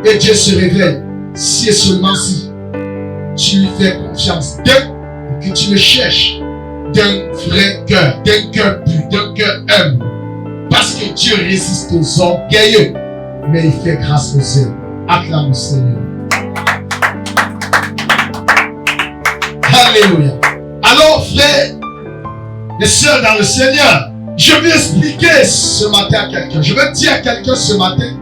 Et Dieu se révèle si et seulement si tu lui fais confiance et que tu le cherches d'un vrai cœur, d'un cœur pur, d'un cœur humble. Parce que Dieu résiste aux orgueilleux, mais il fait grâce aux humbles. Acclame le Seigneur. Alléluia. Alors, frères et sœurs dans le Seigneur, je vais expliquer ce matin à quelqu'un. Je veux dire à quelqu'un ce matin,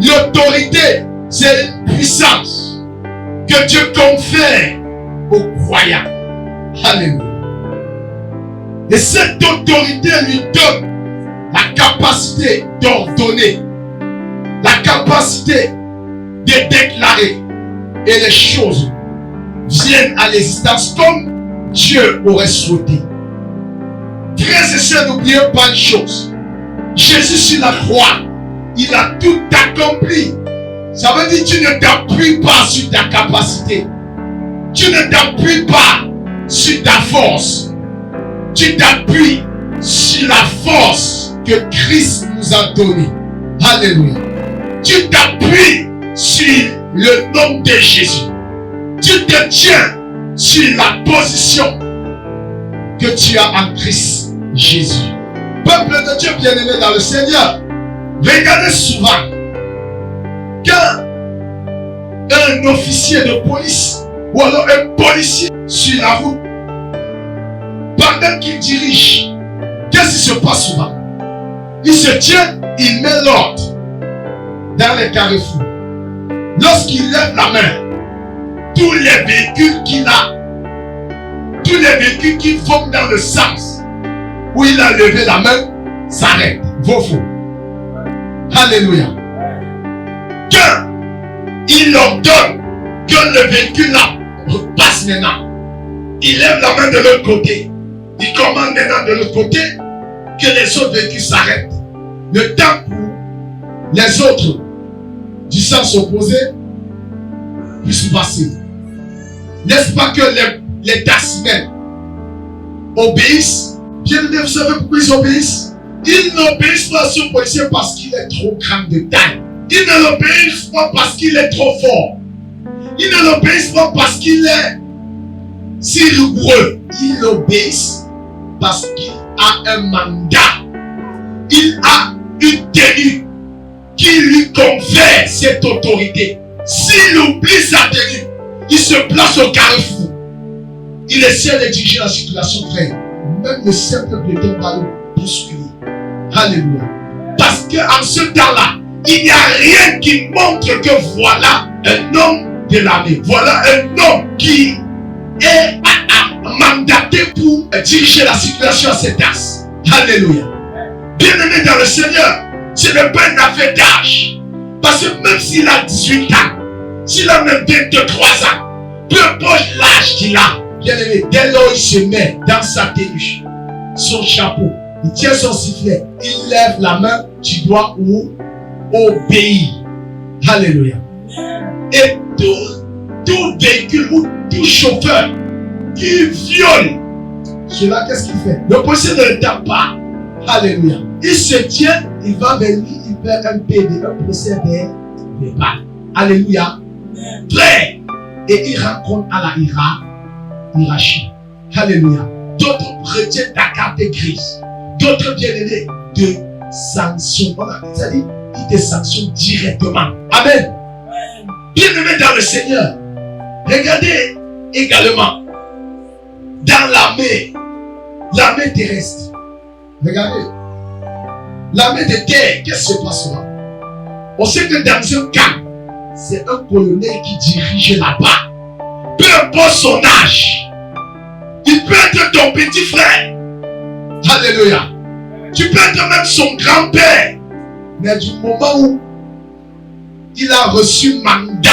l'autorité, c'est une puissance que Dieu confère aux croyants. Alléluia. Et cette autorité lui donne la capacité d'ordonner, la capacité de déclarer, et les choses viennent à l'existence comme Dieu aurait souhaité. Frères et sœurs, n'oubliez pas une chose. Jésus sur la croix, il a tout accompli. Ça veut dire que tu ne t'appuies pas sur ta capacité. Tu ne t'appuies pas sur ta force. Tu t'appuies sur la force que Christ nous a donnée. Alléluia. Tu t'appuies sur le nom de Jésus. Tu te tiens sur la position que tu as en Christ Jésus. Peuple de Dieu bien-aimé dans le Seigneur, regardez souvent quand un officier de police ou alors un policier sur la route, pendant qu'il dirige, qu'est-ce qui se passe souvent? Il se tient, il met l'ordre dans les carrefours. Lorsqu'il lève la main, tous les véhicules qu'il a, tous les véhicules qui vont dans le sens où il a levé la main, s'arrêtent. Vos faux. Alléluia. Quand il ordonne que le véhicule là repasse maintenant, il lève la main de l'autre côté. Il commande maintenant de l'autre côté que les autres véhicules s'arrêtent. Le temps où les autres du sens opposé puissent passer. N'est-ce pas que les taximens obéissent? Bien aimé, vous savez pourquoi ils obéissent? Ils n'obéissent pas à ce policier parce qu'il est trop grand de taille. Ils ne l'obéissent pas parce qu'il est trop fort. Ils ne l'obéissent pas parce qu'il est si rigoureux. Ils l'obéissent parce qu'il a un mandat. Il a une tenue qui lui confère cette autorité. S'il oublie sa tenue, il se place au carrefour. Il essaie de diriger la circulation, frère. Même le simple piéton va le bousculer. Alléluia. Parce qu'en ce temps-là, il n'y a rien qui montre que voilà un homme de l'armée. Voilà un homme qui est mandaté pour diriger la circulation à cette tasse. Alléluia. Bien-aimé dans le Seigneur, ce n'est pas une affaire d'âge. Parce que même s'il a 18 ans, s'il a même 23 ans, peu importe l'âge qu'il a, bien-aimé, dès lors il se met dans sa tenue, son chapeau, il tient son sifflet, il lève la main, tu dois obéir. Alléluia. Et tout véhicule ou tout chauffeur qui viole cela, qu'est-ce qu'il fait? Le policier ne le tape pas. Alléluia. Il se tient, il va vers lui, il fait un PD, un procès verbal. Alléluia. Frère. Et il rencontre à la hiérarchie. Alléluia. D'autres retiennent ta carte grise. D'autres bien-aimés te sanctionnent. C'est-à-dire, ils te sanctionnent directement. Amen. Bien-aimés dans le Seigneur, regardez également dans l'armée terrestre. Regardez, l'armée de terre, qu'est-ce qui se passe là? On sait que dans un camp, c'est un colonel qui dirige là-bas. Peu importe son âge, il peut être ton petit frère. Alléluia. Tu peux être même son grand-père. Mais du moment où il a reçu mandat,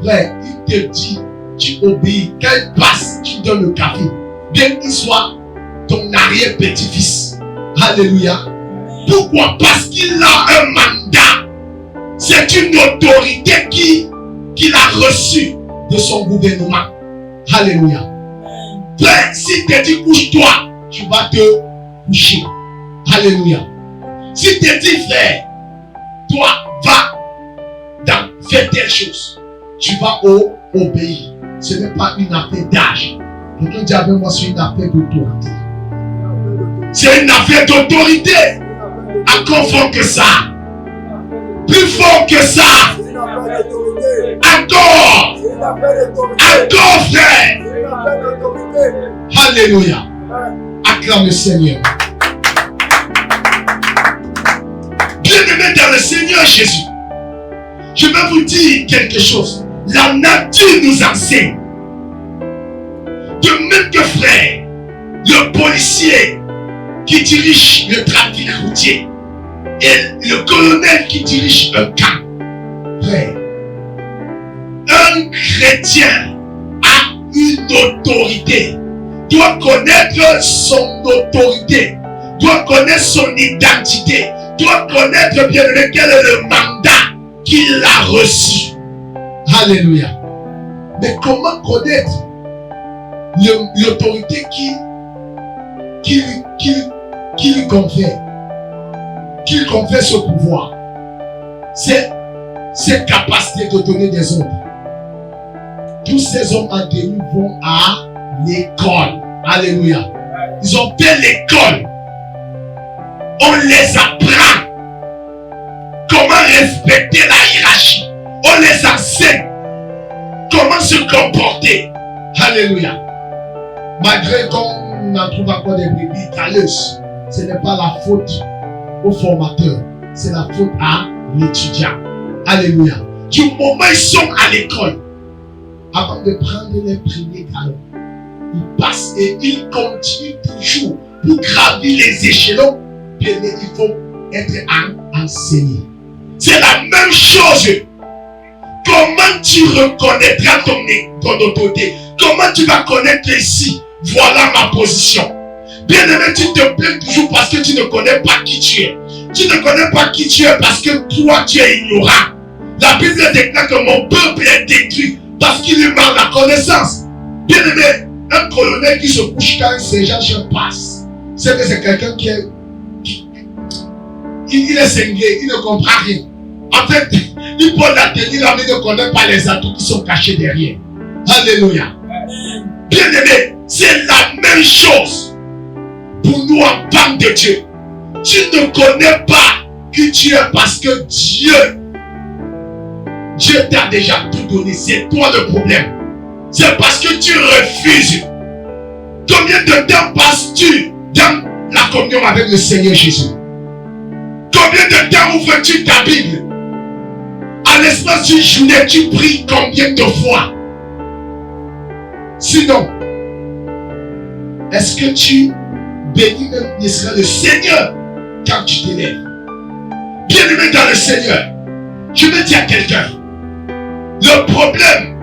frère, il te dit, tu obéis. Quand il passe, tu donnes le café. Bien qu'il soit ton arrière-petit-fils. Alléluia. Pourquoi? Parce qu'il a un mandat. C'est une autorité qu'il a reçue de son gouvernement. Alléluia. Frère, si te dit couche-toi, tu vas te coucher. Alléluia. Si te dit frère, toi, va fais telle chose. Tu vas obéir. Ce n'est pas une affaire d'âge. Quelqu'un dit avec moi, c'est une affaire d'autorité. C'est une affaire d'autorité. Encore fort que ça. Plus fort que ça. Encore. Encore, frère. Alléluia. Acclame le Seigneur. Bien-aimé dans le Seigneur Jésus, je vais vous dire quelque chose. La nature nous enseigne. De même que frère, le policier qui dirige le trafic routier et le colonel qui dirige un camp, frère, un chrétien a une autorité, doit connaître son autorité, doit connaître son identité, doit connaître bien quel est le mandat qu'il a reçu. Alléluia. Mais comment connaître l'autorité qui lui confère ce pouvoir, cette capacité de donner des ordres? Tous ces hommes endémiques vont à l'école. Alléluia. Ils ont fait l'école. On les apprend comment respecter la hiérarchie. On les enseigne comment se comporter. Alléluia. Malgré qu'on en trouve encore des brebis galeuses, ce n'est pas la faute au formateur, c'est la faute à l'étudiant. Alléluia. Du moment où ils sont à l'école, avant de prendre les premiers galons, ils passent et ils continuent toujours pour gravir les échelons. Bien, il faut être enseigné. C'est la même chose. Comment tu reconnaîtras ton autorité? Comment tu vas connaître ici? Voilà ma position. Bien-aimé, tu te plains toujours parce que tu ne connais pas qui tu es. Tu ne connais pas qui tu es parce que toi tu es ignorant. La Bible déclare que mon peuple est détruit parce qu'il lui manque la connaissance. Bien-aimé, un colonel qui se couche quand un sergent passe, c'est que c'est quelqu'un qui est... Il est cinglé, il ne comprend rien. En fait, il peut la tenir là, mais il ne connaît pas les atouts qui sont cachés derrière. Alléluia. Bien-aimé, c'est la même chose pour nous enfants de Dieu. Tu ne connais pas qui tu es parce que Dieu t'a déjà tout donné. C'est toi le problème. C'est parce que tu refuses. Combien de temps passes-tu dans la communion avec le Seigneur Jésus? Combien de temps ouvres-tu ta Bible? À l'espace d'une journée, tu pries combien de fois? Sinon, est-ce que tu bénis même Israël, le Seigneur, quand tu t'élèves? Bien-aimé dans le Seigneur, je veux dire à quelqu'un, le problème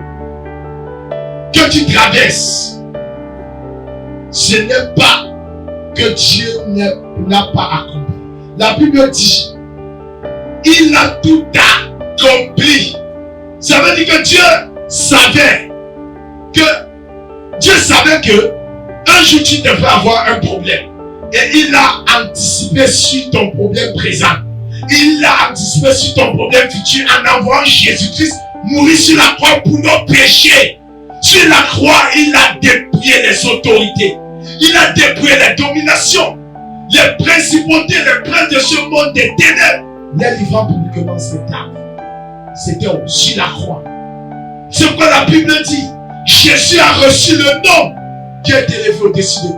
que tu traverses, ce n'est pas que Dieu n'a pas accompli. La Bible dit, il a tout accompli. Ça veut dire que Dieu savait que un jour tu devrais avoir un problème. Et il a anticipé sur ton problème présent. Il a anticipé sur ton problème futur en envoyant Jésus-Christ mourir sur la croix pour nos péchés. Sur la croix, il a dépouillé les autorités. Il a dépouillé les dominations. Les principautés, les princes de ce monde des ténèbres. Les livrant publiquement spectacle. C'était sur la croix. C'est pourquoi la Bible dit, Jésus a reçu le nom qui est élevé au-dessus de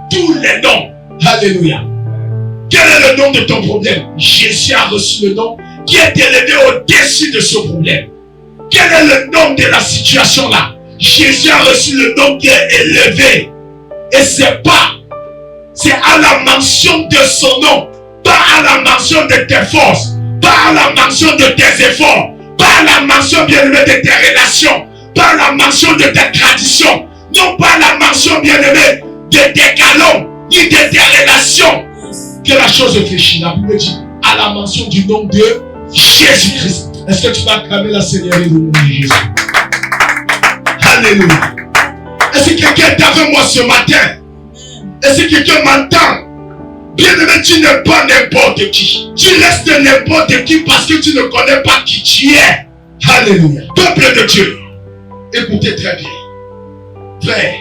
tous les noms. Alléluia. Quel est le nom de ton problème? Jésus a reçu le nom qui est élevé au-dessus de ce problème. Quel est le nom de la situation là? Jésus a reçu le nom qui est élevé. Et c'est à la mention de son nom, pas à la mention de tes forces, pas à la mention de tes efforts, pas à la mention bien-aimée de tes relations, pas à la mention de tes traditions, non pas à la mention bien-aimée de tes galons, ni de tes relations, que la chose réfléchit. La Bible dit à la mention du nom de Jésus-Christ. Est-ce que tu vas acclamer la Seigneurie du nom de Jésus? Alléluia. Est-ce que quelqu'un est avec moi ce matin? Est-ce que quelqu'un m'entend? Bien-aimé, tu n'es pas n'importe qui. Tu restes n'importe qui parce que tu ne connais pas qui tu es. Alléluia. Peuple de Dieu, écoutez très bien. Frère,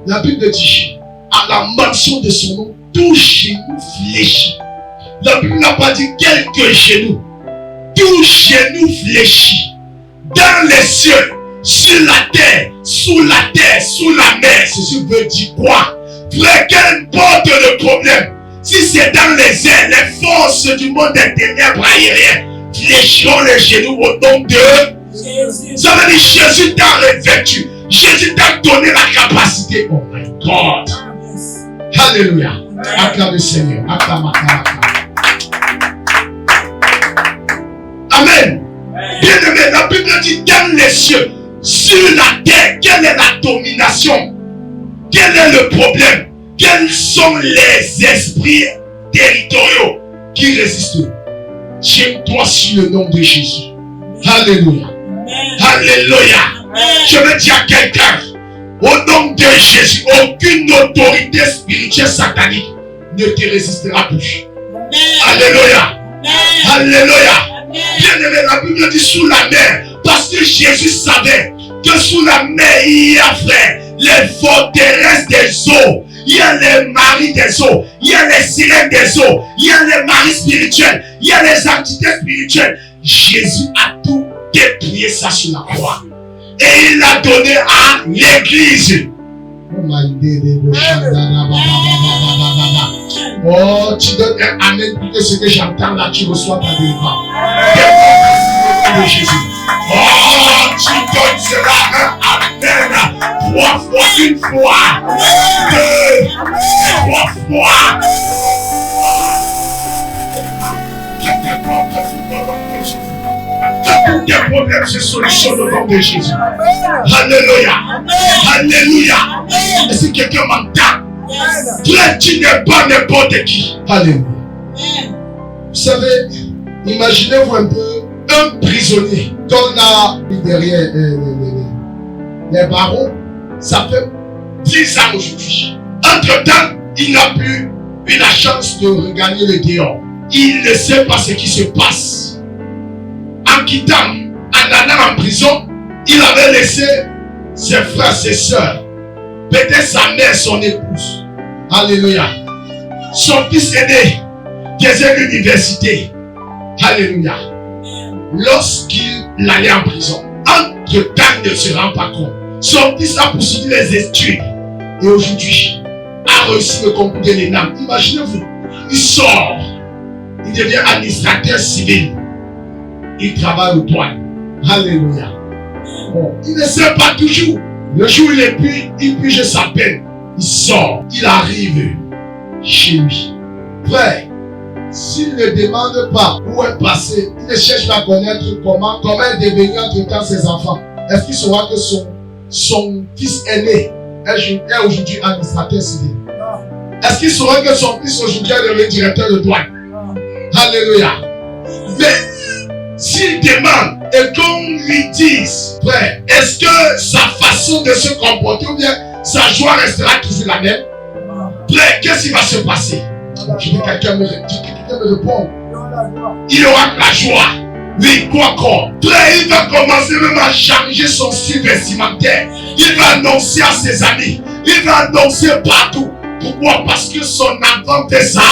la Bible dit, à la mention de son nom, tout genou fléchit. La Bible n'a pas dit quelques genoux. Tout genou fléchit. Dans les cieux, sur la terre, sous la terre, sous la mer. Ceci veut dire quoi? Frère, qu'importe le problème. Si c'est dans les airs, les forces du monde des ténèbres aériennes fléchiront les genoux au nom de Jésus. Ça veut dire Jésus t'a revêtu. Jésus t'a donné la capacité. Oh my God. Alléluia. Acclame le Seigneur. Acclame. Amen. Bien-aimé, la Bible dit dans les cieux, sur la terre, quelle est la domination? Quel est le problème? Quels sont les esprits territoriaux qui résistent? Tiens-toi sur le nom de Jésus. Alléluia. Alléluia. Je veux dire à quelqu'un, au nom de Jésus, aucune autorité spirituelle satanique ne te résistera plus. Alléluia. Alléluia. Bien-aimé, la Bible dit sous la mer, parce que Jésus savait que sous la mer, il y a, frère, les forteresses des eaux, il y a les maris des eaux, il y a les sirènes des eaux, il y a les maris spirituels, il y a les entités spirituelles. Jésus a tout dépouillé ça sur la croix. Et il l'a donné à l'église. Oh, tu donnes un amen pour que ce que j'entends là, tu reçois ta délivrance. De Jésus. Oh, tu donnes cela un amen. 3 fois, une fois, 2, 3 fois. Tous tes problèmes se solutionnent au nom de Jésus. Alléluia. Alléluia. Et si quelqu'un m'entend, toi, tu n'es pas n'importe qui. Alléluia. Vous savez, imaginez-vous un peu un prisonnier qu'on a derrière les barreaux. Ça fait 10 ans aujourd'hui. Entre-temps, il n'a plus eu la chance de regagner le dehors. Il ne sait pas ce qui se passe. En quittant, en allant en prison, il avait laissé ses frères, ses sœurs, peut-être sa mère, son épouse. Alléluia. Son fils aîné, qui faisait l'université. Alléluia. Lorsqu'il allait en prison, entre-temps, il ne se rend pas compte. Son fils a poursuivi les études et aujourd'hui a réussi le concours de l'ENAM. Imaginez-vous, il sort, il devient administrateur civil. Il travaille aux douanes. Alléluia. Bon, il ne sait pas toujours. Le jour où il pige sa peine, il sort, il arrive chez lui. Frère, s'il ne demande pas où est passé, il ne cherche pas à connaître comment est devenu entre-temps ses enfants. Est-ce qu'il saura que son fils aîné est aujourd'hui administrateur civil? Est-ce qu'il saura que son fils aujourd'hui est le directeur de douane? Alléluia. Mais s'il demande et qu'on lui dise, frère, est-ce que sa façon de se comporter ou bien sa joie restera toujours la même? Frère, qu'est-ce qui va se passer? Je veux que quelqu'un me réponde. Il aura la joie. Oui, quoi encore? Frère, il va commencer même à changer son style vestimentaire. Il va annoncer à ses amis. Il va annoncer partout. Pourquoi? Parce que son enfant fait sa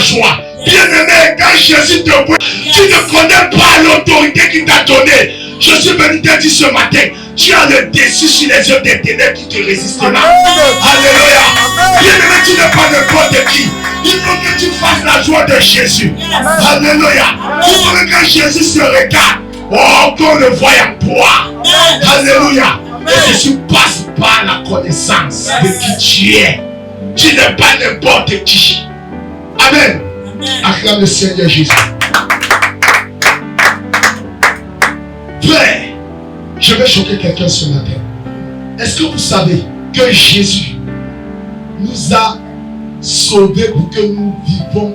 joie. Bien-aimé, quand Jésus te voit, tu ne connais pas l'autorité qu'il t'a donnée. Je suis venu te dire ce matin, tu as le dessus sur les yeux des ténèbres qui te résistent là. Alléluia. Bien-aimé, tu n'es pas n'importe qui. Il faut que tu fasses la joie de Jésus. Alléluia. Il faut que quand Jésus se regarde, oh, qu'on le voie en toi. Alléluia. Et Jésus passe par la connaissance de qui tu es. Tu n'es pas n'importe qui. Amen. Acclame le Seigneur Jésus. Frère, je vais choquer quelqu'un ce matin. Est-ce que vous savez que Jésus nous a sauvés pour que nous vivons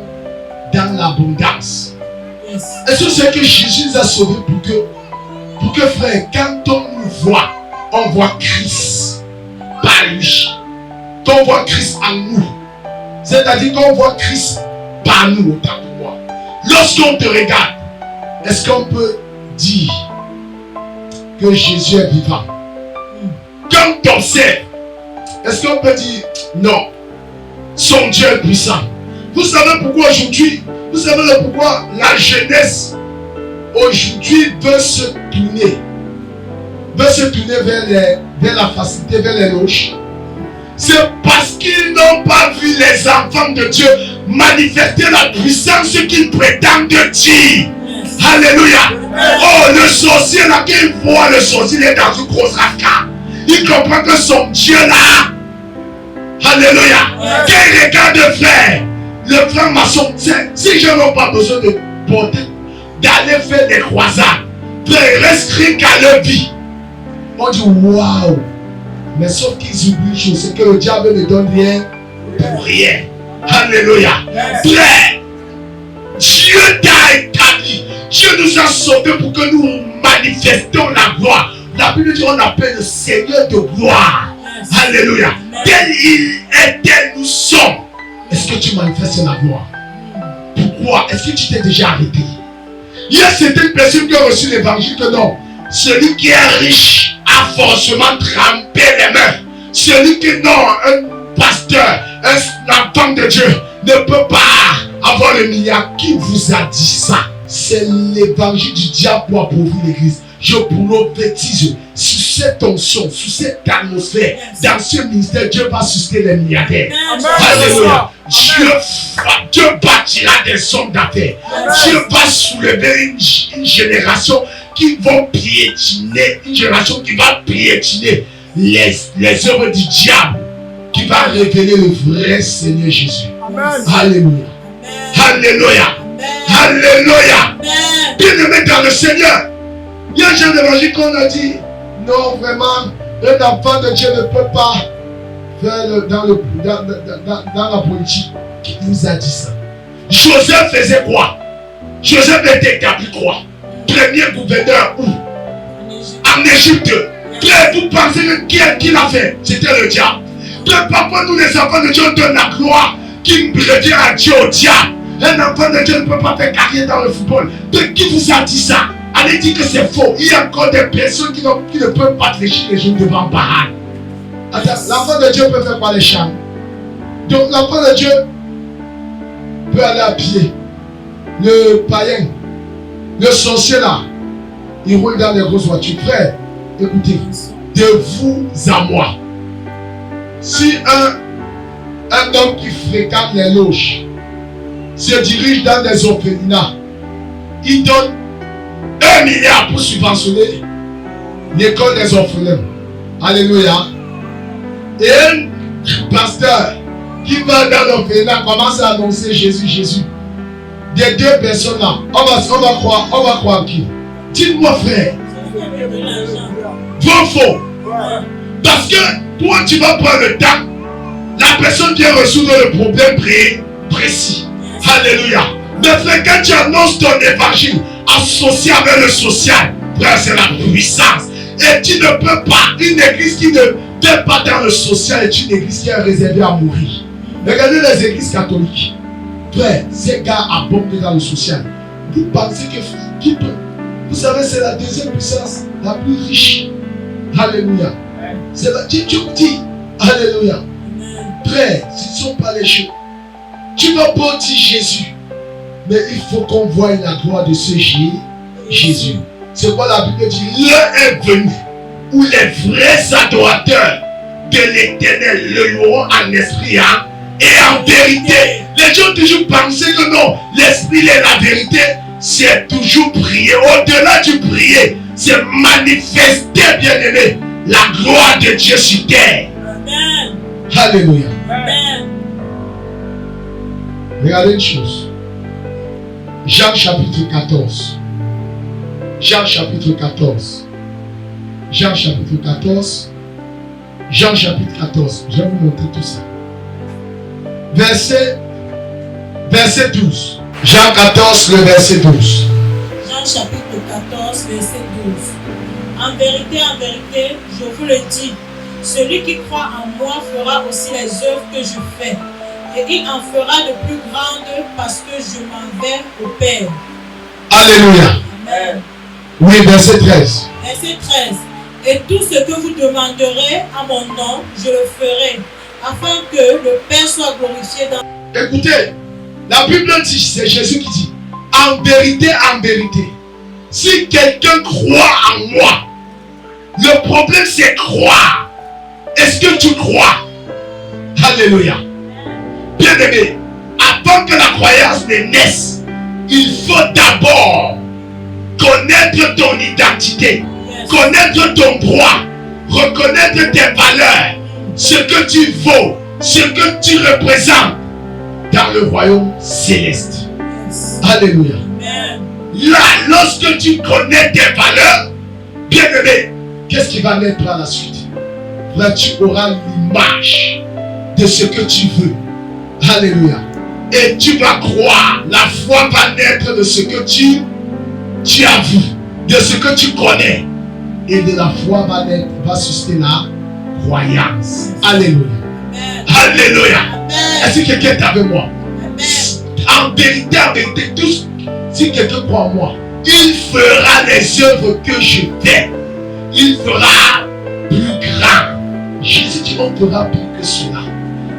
dans l'abondance? Est-ce que c'est que Jésus nous a sauvés pour que frère, quand on nous voit, on voit Christ par lui. Quand on voit Christ en nous, C'est-à-dire qu'on voit Christ par nous, autant pour moi. Lorsqu'on te regarde, est-ce qu'on peut dire que Jésus est vivant? Quand on observe, est-ce qu'on peut dire non, son Dieu est puissant? Vous savez pourquoi aujourd'hui, vous savez pourquoi la jeunesse aujourd'hui veut se tourner vers la facilité, vers les loges? C'est parce qu'ils n'ont pas vu les enfants de Dieu manifester la puissance qu'ils prétendent dire. Alléluia. Oh, le sorcier là, quand il voit le sorcier, il est dans une grosse rascade. Il comprend que son Dieu là, alléluia, quand il regarde le frère maçon, si je n'ai pas besoin de porter, d'aller faire des croisades, de rester qu'à leur vie, on dit waouh. Mais sauf qu'ils oublient une chose, c'est que le diable ne donne rien pour rien. Alléluia. Frère, Dieu t'a établi. Dieu nous a sauvés pour que nous manifestions la gloire. La Bible dit qu'on appelle le Seigneur de gloire. Alléluia. Tel il est, tel nous sommes. Est-ce que tu manifestes la gloire? Pourquoi? Est-ce que tu t'es déjà arrêté? Il y a certaines personnes qui ont reçu l'évangile que non. Celui qui est riche a forcément trempé les mains. Celui qui non, un pasteur, un enfant de Dieu ne peut pas avoir le milliard. Qui vous a dit ça? C'est l'évangile du diable pour appauvrir l'église. Je prophétise sur cette onction, sur cette atmosphère, dans ce ministère, Dieu va susciter les milliardaires. Alléluia. Dieu bâtira des hommes d'affaires. Dieu va soulever une génération qui vont piétiner, une génération qui va piétiner les œuvres du diable, qui va révéler le vrai Seigneur Jésus. Alléluia. Alléluia. Alléluia. Bien-aimé dans le Seigneur. Il y a un genre d'évangile qu'on a dit, non vraiment, un enfant de Dieu ne peut pas faire dans la politique. Qui nous a dit ça? Joseph faisait quoi? Joseph était établi quoi? Premier gouverneur où? En Égypte. Vous pensez que qui l'a fait? C'était le diable. Parfois nous les enfants de Dieu donnent la gloire qui revient à Dieu au diable. Un enfant de Dieu ne peut pas faire carrière dans le football. Qui vous a dit ça? Allez dire que c'est faux. Il y a encore des personnes qui ne peuvent pas fléchir les genoux devant Baal. L'enfant de Dieu peut faire quoi? Les champs. Donc l'enfant de Dieu peut aller à pied. Le païen, le sorcier là, il roule dans les grosses voitures. Frère, écoutez, de vous à moi, si un homme qui fréquente les loges se dirige dans des orphelinats, il donne 1 milliard pour subventionner l'école des orphelins. Alléluia. Et un pasteur qui va dans l'orphelinat commence à annoncer Jésus, Jésus. Des deux personnes là, on va croire qui? Dites-moi frère. Faux. Parce que toi tu vas prendre le temps, la personne qui a résoudre le problème précis. Alléluia. Mais frère, quand tu annonces ton évangile associé avec le social, frère, c'est la puissance. Et tu ne peux pas, une église qui ne fait pas dans le social est une église qui est réservée à mourir. Regardez les églises catholiques. Frère, ces gars abondent dans le social. Vous pensez que qui peut? Vous savez, c'est la deuxième puissance la plus riche. Alléluia. C'est la tu me dis. Alléluia. Frère, ce ne sont pas les choses. Tu vas pas dire Jésus. Mais il faut qu'on voie la gloire de ce Jésus. C'est quoi la Bible dit? L'heure est venue où les vrais adorateurs de l'Éternel le loueront en esprit et en vérité. Les gens ont toujours pensé que non, l'esprit et la vérité, c'est toujours prier. Au-delà du prier, c'est manifester, bien-aimé, la gloire de Dieu sur terre. Amen. Alléluia. Amen. Regardez une chose. Jean chapitre 14. Jean chapitre 14. Jean chapitre 14. Jean chapitre 14. Je vais vous montrer tout ça. Verset 12. Jean 14, le verset 12. Jean chapitre 14, verset 12. En vérité, je vous le dis, celui qui croit en moi fera aussi les œuvres que je fais. Et il en fera de plus grandes parce que je m'en vais au Père. Alléluia. Amen. Oui, verset 13. Verset 13. Et tout ce que vous demanderez à mon nom, je le ferai, afin que le Père soit glorifié dans... Écoutez, la Bible dit, c'est Jésus qui dit, en vérité, si quelqu'un croit en moi, le problème c'est croire. Est-ce que tu crois? Alléluia. Bien-aimé, avant que la croyance ne naisse, il faut d'abord connaître ton identité, connaître ton droit, reconnaître tes valeurs, ce que tu vaux, ce que tu représentes dans le royaume céleste. Alléluia. Là, lorsque tu connais tes valeurs, bien-aimé, qu'est-ce qui va naître à la suite? Là, tu auras l'image de ce que tu veux. Alléluia. Et tu vas croire. La foi va naître de ce que tu as vu, de ce que tu connais. Et de la foi va susciter la croyance. Alléluia. Amen. Alléluia. Amen. Est-ce que quelqu'un est avec moi? Amen. En vérité, tous, si quelqu'un croit en moi, il fera les œuvres que je fais. Il fera plus grand. Jésus dit, on fera plus que cela.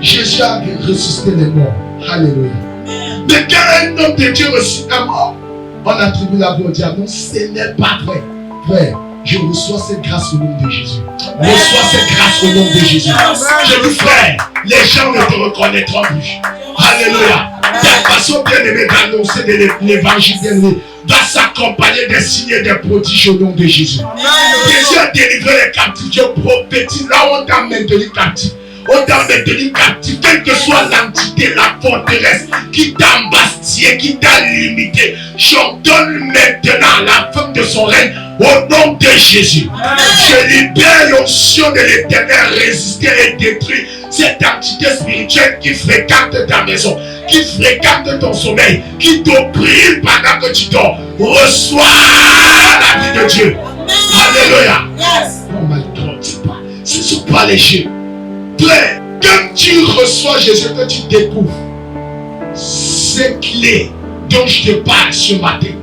Jésus a ressuscité les morts. Alléluia. Mais quand un homme de Dieu ressuscite un mort, on attribue la gloire au diable. Non, ce n'est pas vrai. Frère, je reçois cette grâce au nom de Jésus. Reçois cette grâce au nom de Jésus. Je dis, frère, les gens ne te reconnaîtront plus. Alléluia. Ta façon bien aimée d'annoncer l'évangile bien-aimé va s'accompagner des signes et des prodiges au nom de Jésus. Jésus a délivré les captifs. Je prophétise là où on t'a maintenu captif. On t'a maintenu captif, quelle que soit l'entité, la forteresse qui t'a embastillé, qui t'a limité. J'ordonne maintenant la fin de son règne au nom de Jésus. Je libère l'onction de l'Éternel, résister et détruire cette entité spirituelle qui fréquente ta maison, qui fréquente ton sommeil, qui t'opprime pendant que tu dors. Reçois la vie de Dieu. Alléluia. Oh my God, ce ne sont pas léger. Frère, quand tu reçois Jésus, que tu découvres ces clés dont je te parle ce matin,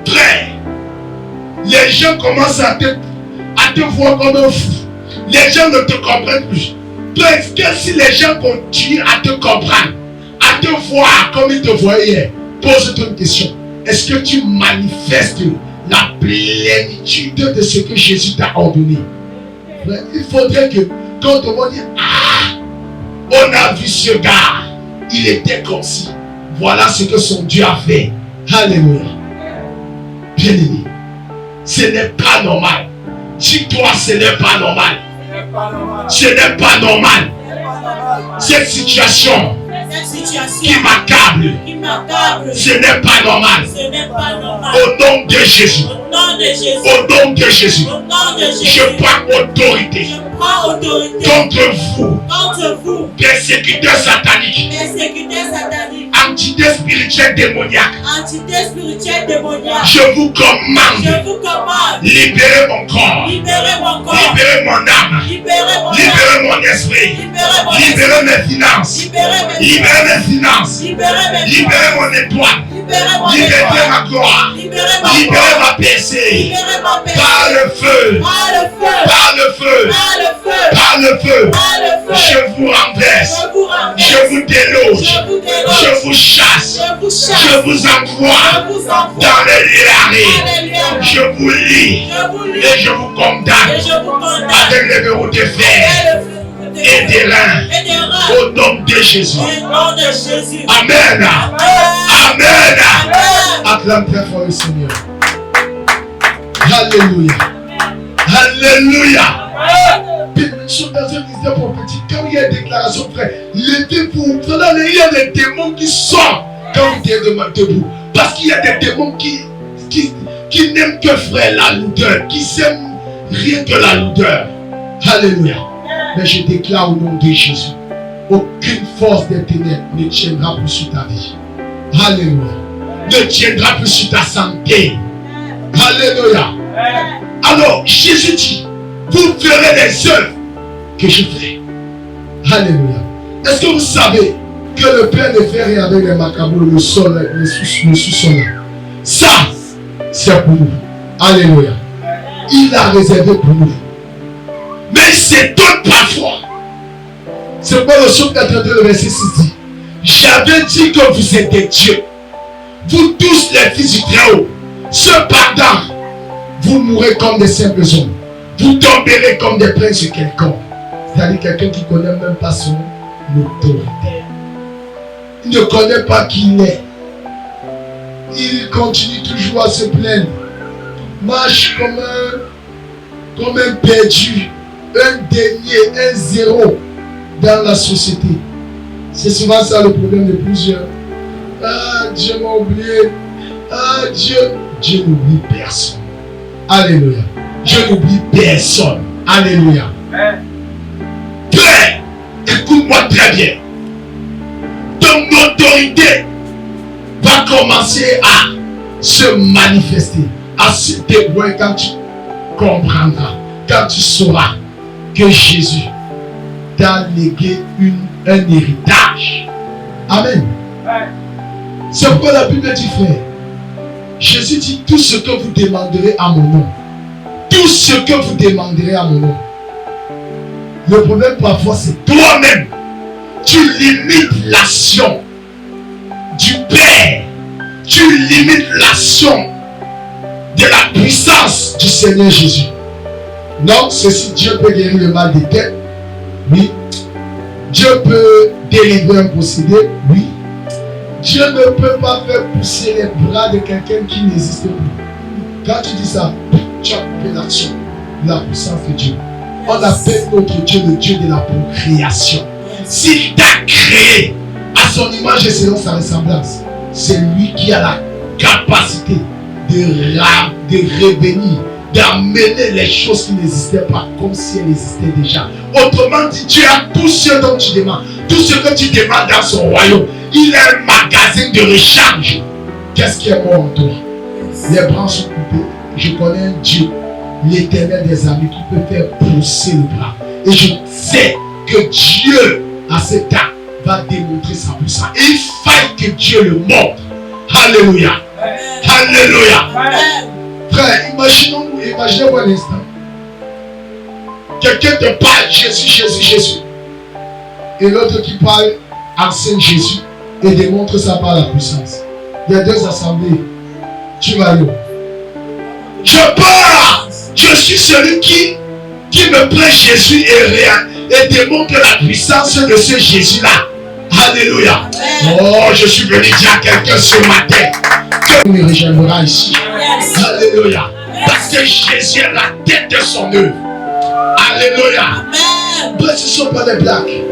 frère, les gens commencent à te voir comme un fou. Les gens ne te comprennent plus. Frère, est-ce que si les gens continuent à te comprendre, à te voir comme ils te voyaient hier, pose-toi une question. Est-ce que tu manifestes la plénitude de ce que Jésus t'a ordonné? Frère, il faudrait que quand on va dire, ah, on a vu ce gars, il était concis. Voilà ce que son Dieu a fait. Alléluia. Bien-aimé, ce n'est pas normal. Dis-toi, ce n'est pas normal. Ce n'est pas normal. Cette situation qui m'accable, ce n'est pas normal. Au nom de Jésus. Au nom de Jésus. Je prends autorité contre vous, persécuteurs sataniques, entité spirituelle démoniaque. Je vous commande, libérez mon corps, libérez mon âme, libérez mon esprit, libérez mes finances, libérez mes finances, libérez mon étoile, libérez ma gloire, libérez ma PC, par le feu, par le feu, par le feu. Je vous renverse, je vous déloge, je vous chasse, je vous envoie dans les lieux arides. Je vous lie et je vous condamne avec les verrous de fer et des reins au nom de Jésus. Amen. Amen. Acclame très fort le Seigneur. Alléluia. Alléluia. Nous sommes dans un ministère prophétique. Quand il y a une déclaration, frère, levez-vous. Il y a des démons qui sortent quand vous êtes debout. Parce qu'il y a des démons qui n'aiment que, frère, la lourdeur, qui s'aiment rien que la lourdeur. Alléluia. Mais je déclare au nom de Jésus, aucune force des ténèbres ne tiendra plus sur ta vie. Alléluia. Ne tiendra plus sur ta santé. Alléluia. Alors, Jésus dit, vous ferez les œuvres que je fais. Alléluia. Est-ce que vous savez que le Père ne fait rien avec les macabres, le sol, le sous-sol. Ça, c'est pour nous. Alléluia. Il a réservé pour nous. Mais c'est tout parfois. C'est quoi le psaume 82, le verset 6 dit. J'avais dit que vous êtes des dieux. Vous tous les fils du Très-Haut. Cependant, vous mourrez comme des simples hommes. Vous tomberez comme des princes quelconques. C'est-à-dire quelqu'un qui ne connaît même pas son autorité. Il ne connaît pas qui il est. Il continue toujours à se plaindre. Marche comme un perdu, un dénié, un zéro dans la société. C'est souvent ça le problème de plusieurs. Ah, Dieu m'a oublié. Ah, Dieu n'oublie personne. Alléluia. Dieu n'oublie personne. Alléluia. Frère, écoute-moi très bien. Ton autorité va commencer à se manifester, à se débrouiller quand tu comprendras, quand tu sauras que Jésus t'a légué un héritage. Amen. C'est pourquoi la Bible dit, frère, Jésus dit, tout ce que vous demanderez à mon nom, tout ce que vous demanderez à mon nom. Le problème parfois c'est toi-même. Tu limites l'action du Père. Tu limites l'action de la puissance du Seigneur Jésus. Non, ceci, Dieu peut guérir le mal des têtes. Oui. Dieu peut délivrer un possédé. Oui. Dieu ne peut pas faire pousser les bras de quelqu'un qui n'existe plus. Quand tu dis ça, tu as coupé l'action, la puissance de Dieu. On appelle notre Dieu le Dieu de la procréation. S'il t'a créé à son image et selon sa ressemblance, c'est lui qui a la capacité de revenir, d'amener les choses qui n'existaient pas comme si elles existaient déjà. Autrement dit, Dieu a tout ce dont tu demandes, tout ce que tu demandes dans son royaume. Il a un magasin de recharge. Qu'est-ce qui est mort en toi? Les bras sont coupés. Je connais un Dieu, l'Éternel des armées, qui peut faire pousser le bras. Et je sais que Dieu, à cet temps, va démontrer sa puissance. Et il faille que Dieu le montre. Alléluia. Alléluia. Frère, imaginez-vous un instant. Quelqu'un te parle Jésus, Jésus, Jésus. Et l'autre qui parle enseigne Jésus et démontre ça par la puissance. Il y a deux assemblées. Tu vas où? Je parle. Je suis celui qui me prêche Jésus et démontre la puissance de ce Jésus-là. Alléluia. Oh, je suis venu dire à quelqu'un ce matin que me rejoindra ici. Alléluia. Parce que Jésus est la tête de son œuvre. Alléluia. Bref, ce ne sont pas des blagues.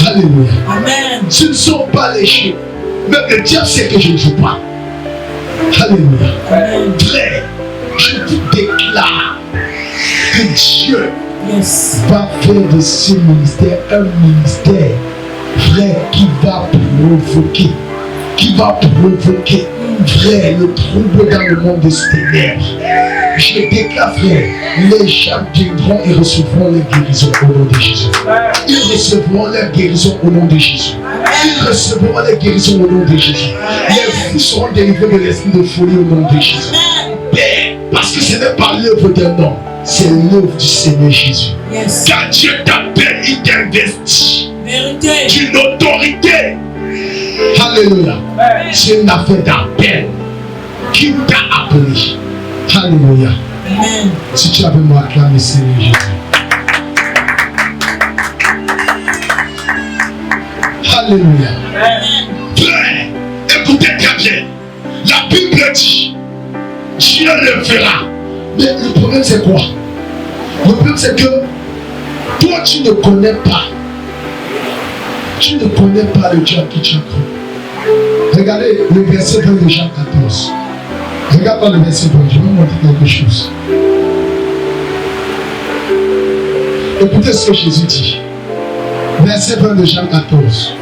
Alléluia. Amen. Ce ne sont pas les chiens. Même le diable sait que je ne joue pas. Alléluia. Amen. Frère, je vous déclare que Dieu va faire de ce ministère un ministère, frère, qui va provoquer, frère, le trouble dans le monde des ténèbres. Je déclare, frère, les gens viendront et recevront les guérisons au nom de Jésus. Ils recevront les guérisons au nom de Jésus. Ils recevront les guérisons au nom de Jésus. Les fous seront délivrés de l'esprit de folie au nom de Jésus. Père, parce que ce n'est pas l'œuvre d'un homme, c'est l'œuvre du Seigneur Jésus. Quand Dieu t'appelle, il t'investit d'une autorité. Alléluia. C'est une affaire d'appel. Qui t'a appelé? Alléluia. Amen. Si tu avais moi acclamé Seigneur Jésus. Alléluia. Frère, écoutez très bien. La Bible dit, Dieu le fera. Mais le problème c'est quoi? Le problème c'est que toi tu ne connais pas. Tu ne connais pas le Dieu à qui tu as cru. Regardez le verset 20 de Jean 14. Regarde dans le verset 20, je vais vous montrer quelque chose. Écoutez ce que Jésus dit. Verset 20 de Jean 14.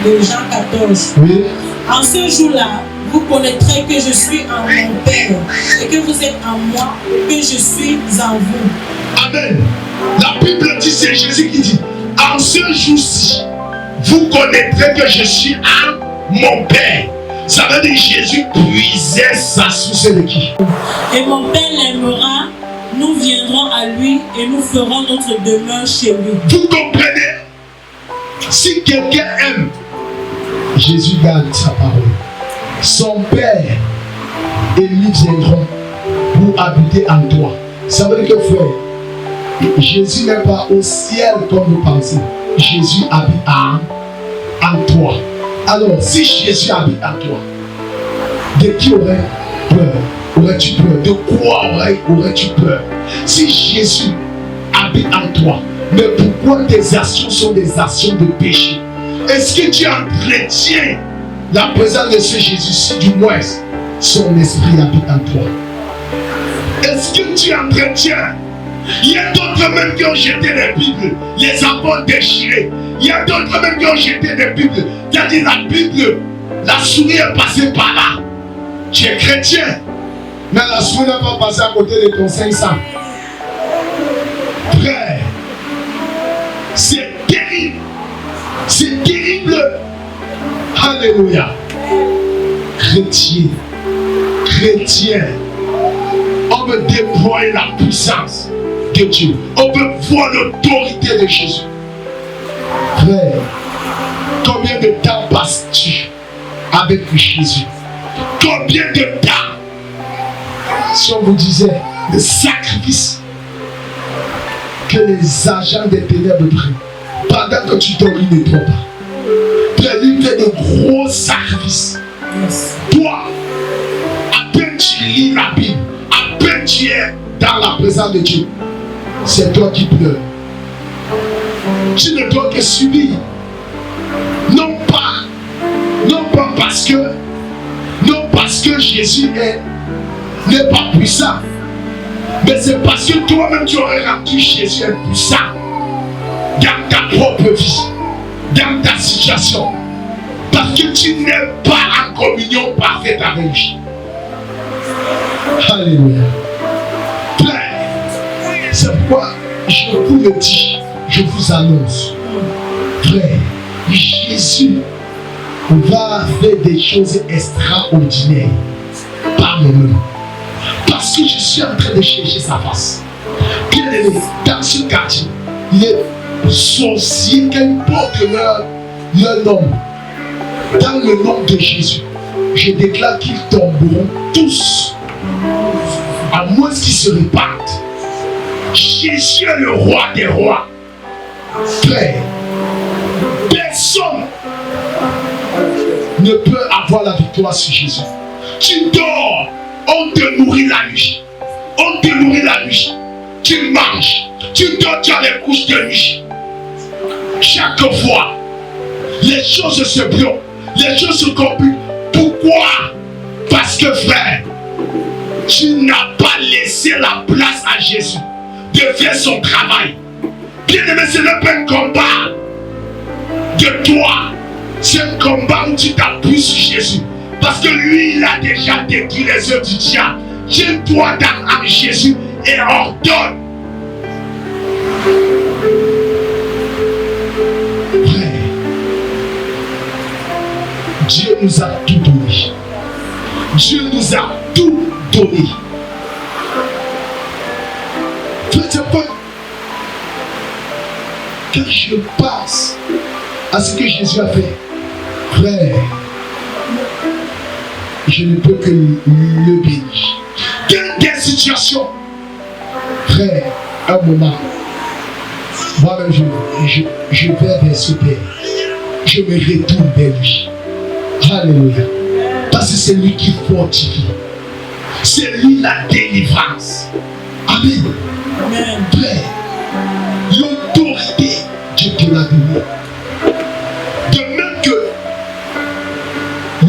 De Jean 14. Oui. En ce jour-là, vous connaîtrez que je suis en mon Père et que vous êtes en moi, que je suis en vous. Amen. La Bible dit, c'est Jésus qui dit, en ce jour-ci, vous connaîtrez que je suis à mon Père. Ça veut dire que Jésus puisait sa source de qui? Et mon Père l'aimera, nous viendrons à lui et nous ferons notre demeure chez lui. Vous comprenez? Si quelqu'un aime, Jésus garde sa parole. Son Père et lui viendront pour habiter en toi. Ça veut dire que frère, Jésus n'est pas au ciel comme vous pensez. Jésus habite en toi. Alors, si Jésus habite en toi, de qui aurais peur? Aurais-tu peur? De quoi aurais-tu peur? Si Jésus habite en toi, mais pourquoi tes actions sont des actions de péché? Est-ce que tu entretiens la présence de ce Jésus-ci, du moins son esprit habite en toi? Est-ce que tu entretiens? Il y a d'autres même qui ont jeté les Bibles, les avons déchirés. Il y a d'autres même qui ont jeté des Bibles. C'est-à-dire la Bible, la souris est passée par là. Tu es chrétien, mais la souris n'a pas passé à côté de ton 500. Frère, c'est terrible. C'est terrible. Alléluia. Chrétien. On veut déployer la puissance de Dieu. On veut voir l'autorité de Jésus. Frère, combien de temps passes-tu avec Jésus? Combien de temps? Si on vous disait le sacrifice que les agents des ténèbres prennent pendant que tu dors, il ne dort pas. Frère, lui fait de gros sacrifices. Toi, à peine tu lis la Bible, à peine tu es dans la présence de Dieu, c'est toi qui pleures. Tu ne dois que subir. Non pas parce que Jésus n'est pas puissant, mais c'est parce que toi-même tu aurais rendu Jésus impuissant dans ta propre vie, dans ta situation, parce que tu n'es pas en communion parfaite avec lui. Alléluia. Frère, c'est pourquoi je vous le dis, je vous annonce, frère, Jésus va faire des choses extraordinaires par nous-mêmes. Parce que je suis en train de chercher sa face. Bien aimé, dans ce quartier, les sorciers, qu'importe leur nom, dans le nom de Jésus, je déclare qu'ils tomberont tous, à moins qu'ils se répandent. Jésus est le roi des rois. Frère, personne ne peut avoir la victoire sur Jésus. Tu dors, on te nourrit la nuit. On te nourrit la nuit. Tu manges, tu dors, tu as les couches de nuit. Chaque fois, les choses se bloquent, les choses se compliquent. Pourquoi? Parce que frère, tu n'as pas laissé la place à Jésus de faire son travail. Bien aimé, ce n'est pas un combat de toi. C'est un combat où tu t'appuies sur Jésus. Parce que lui, il a déjà détruit les œuvres du diable. Tiens-toi dans Jésus et ordonne. Frère, Dieu nous a tout donné. Dieu nous a tout donné. C'est pas que je passe à ce que Jésus a fait. Frère, je ne peux que le bénir. Dans des situations, frère, un moment, moi-même je vais vers ce Père. Je me retourne vers lui. Alléluia. Parce que c'est lui qui fortifie. C'est lui la délivrance. Amen. Amen. Frère, l'autorité, Dieu te l'a donnée. De même que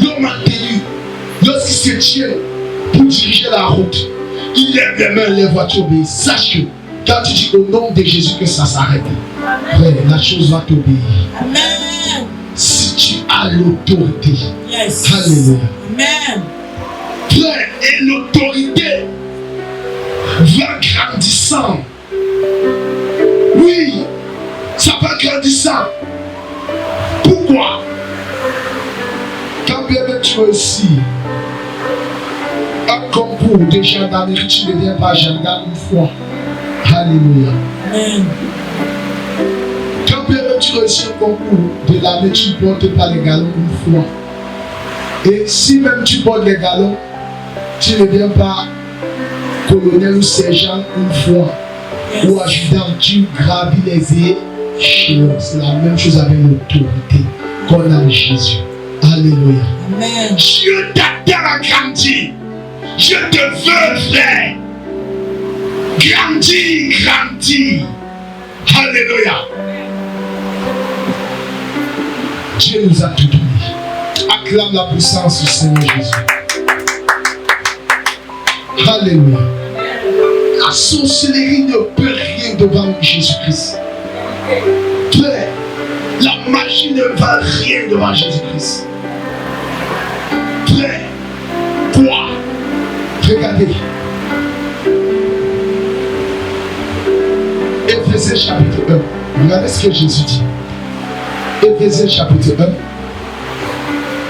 l'homme a tenu, lorsqu'il se tient pour diriger la route, il lève les mains, les voitures obéissent. Sache que quand tu dis au nom de Jésus que ça s'arrête, frère, la chose va t'obéir. Amen. Si tu as l'autorité, Yes. alléluia. Amen. Frère, et l'autorité va grandissant. Oui, ça va grandissant. Pourquoi? Quand bien même tu réussis un concours de gendarmerie, tu ne deviens pas gendarme une fois. Alléluia. Amen. Quand bien même tu réussis un concours de l'armée, tu ne portes pas les galons une fois. Et si même tu portes les galons, tu ne deviens pas colonel ou sergent une fois. Yes. Ou adjudant, tu gravis les échelons. C'est la même chose avec l'autorité qu'on a en Jésus. Alléluia. Amen. Dieu t'appelle à grandir. Je te veux, frère. Grandis, grandis. Alléluia. Dieu nous a tout donné. Acclame la puissance du Seigneur Jésus. Alléluia. La sorcellerie ne peut rien devant Jésus-Christ. Frère, la magie ne va rien devant Jésus-Christ. Frère, toi, regardez. Éphésiens chapitre 1. Regardez ce que Jésus dit. Éphésiens chapitre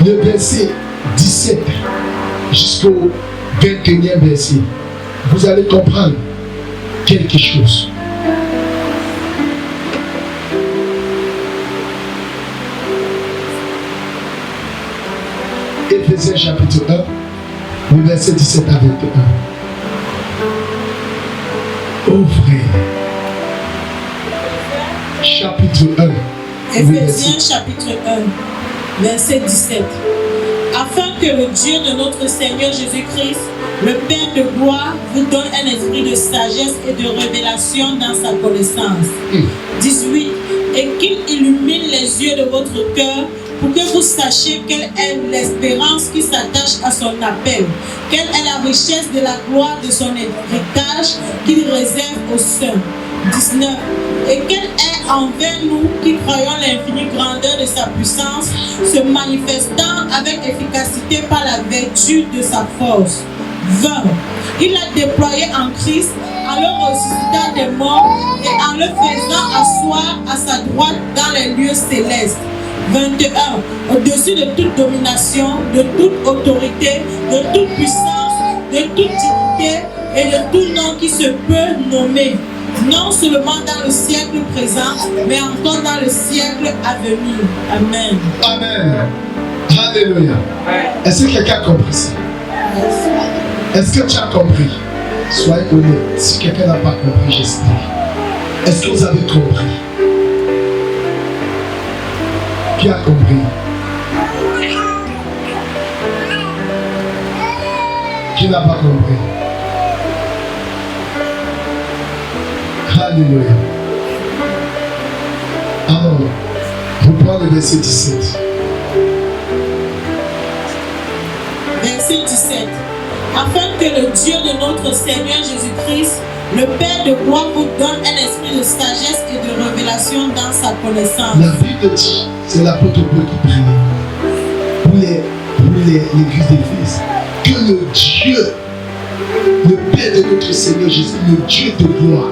1. Le verset 17 jusqu'au 21e verset. Vous allez comprendre quelque chose. Éphésiens chapitre 1, le verset 17 à 21. Oh frère, chapitre 1. Éphésiens chapitre 1, verset 17. Afin que le Dieu de notre Seigneur Jésus-Christ, le Père de gloire, vous donne un esprit de sagesse et de révélation dans sa connaissance. 18. Et qu'il illumine les yeux de votre cœur pour que vous sachiez quelle est l'espérance qui s'attache à son appel, quelle est la richesse de la gloire de son héritage qu'il réserve aux saints. 19. Et quelle est envers nous qui croyons l'infinie grandeur de sa puissance, se manifestant avec efficacité par la vertu de sa force. 20. Il a déployé en Christ en le ressuscitant des morts et en le faisant asseoir à sa droite dans les lieux célestes. 21. Au-dessus de toute domination, de toute autorité, de toute puissance, de toute dignité et de tout nom qui se peut nommer, non seulement dans le siècle présent, mais encore dans le siècle à venir. Amen. Amen. Alléluia. Est-ce que quelqu'un a compris ça? Est-ce que tu as compris? Soyez honnête. Si quelqu'un n'a pas compris, j'explique. Est-ce que vous avez compris? Qui a compris? Qui n'a pas compris? Alléluia. Alors, vous prenez le verset 17. Verset 17. Afin que le Dieu de notre Seigneur Jésus-Christ, le Père de gloire, vous donne un esprit de sagesse et de révélation dans sa connaissance. La Bible dit, c'est l'apôtre Paul qui priait pour l'église d'Éphèse, que le Dieu, le Père de notre Seigneur Jésus, le Dieu de gloire,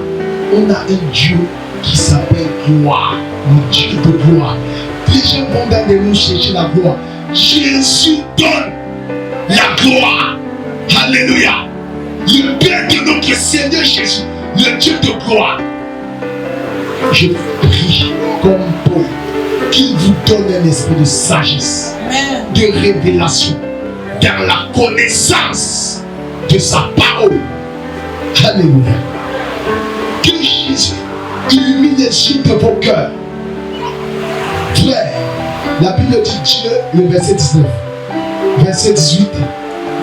on a un Dieu qui s'appelle gloire, le Dieu de gloire. Les gens vont dans des mots chercher la gloire. Jésus donne la gloire. Alléluia. Le Père de notre Seigneur Jésus, le Dieu de gloire. Je prie comme Paul qu'il vous donne un esprit de sagesse, Amen. de révélation, dans la connaissance de sa parole. Alléluia. Que Jésus illumine les yeux de vos cœurs. Frère, la Bible dit Dieu, le verset 19, verset 18.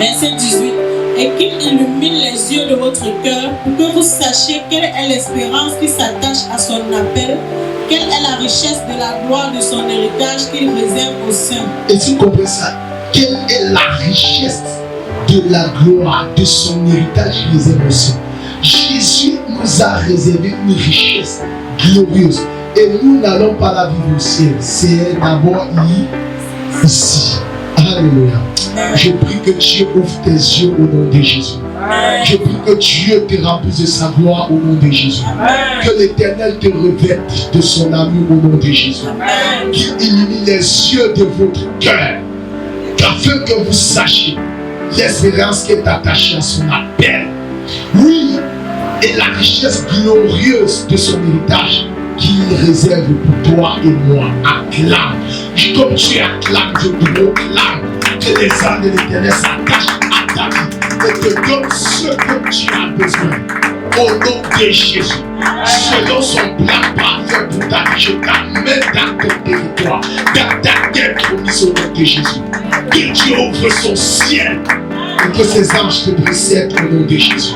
Verset 18. Et qu'il illumine les yeux de votre cœur pour que vous sachiez quelle est l'espérance qui s'attache à son appel, quelle est la richesse de la gloire de son héritage qu'il réserve aux saints. Et si vous comprenez ça, quelle est la richesse de la gloire de son héritage qu'il réserve aux saints? Jésus nous a réservé une richesse glorieuse et nous n'allons pas la vivre au ciel. C'est d'abord ici. Alléluia. Je prie que Dieu ouvre tes yeux au nom de Jésus. Je prie que Dieu te remplisse de sa gloire au nom de Jésus. Que l'Éternel te revête de son amour au nom de Jésus. Qu'il illumine les yeux de votre cœur, afin que vous sachiez l'espérance qui est attachée à son appel. Oui, et la richesse glorieuse de son héritage qu'il réserve pour toi et moi. Acclame. Comme tu acclames, je proclame que les âmes de l'Éternel s'attachent à ta vie et te donnent ce que tu as besoin. Au nom de Jésus, selon son plan parfait pour ta vie, je t'amène dans ton territoire, dans ta terre promise au nom de Jésus. Que Dieu ouvre son ciel et que ses anges te précèdent au nom de Jésus.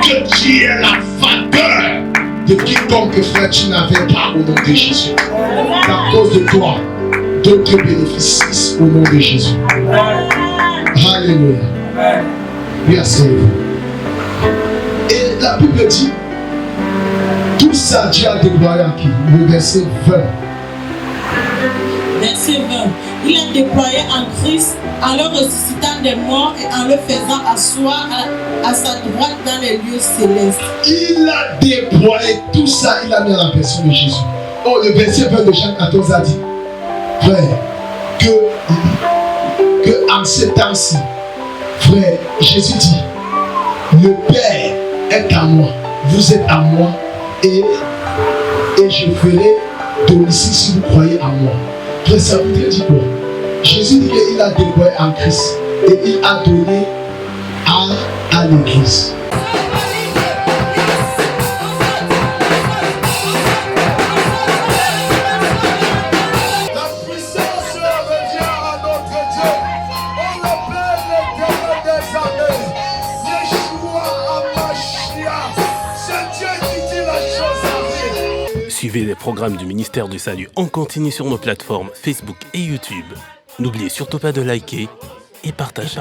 Que tu aies la faveur de quiconque frère tu n'avais pas au nom de Jésus. À cause de toi, d'autres bénéficient au nom de Jésus. Alléluia. Oui, asseyez-vous. Et la Bible dit, tout ça Dieu a déployé en qui? Le verset 20. Verset 20. Il a déployé en Christ en le ressuscitant des morts et en le faisant asseoir à sa droite dans les lieux célestes. Il a déployé tout ça, il a mis en la personne de Jésus. Oh, le verset 20 de Jean 14 a dit, frère, que en ce temps-ci, frère, Jésus dit, le Père est à moi, vous êtes à moi, et je ferai domicile si vous croyez en moi. Frère, ça veut dire quoi? Jésus dit qu'il a déployé en Christ et il a donné à l'Église. Suivez les programmes du ministère du Salut en continu sur nos plateformes Facebook et YouTube. N'oubliez surtout pas de liker et partager.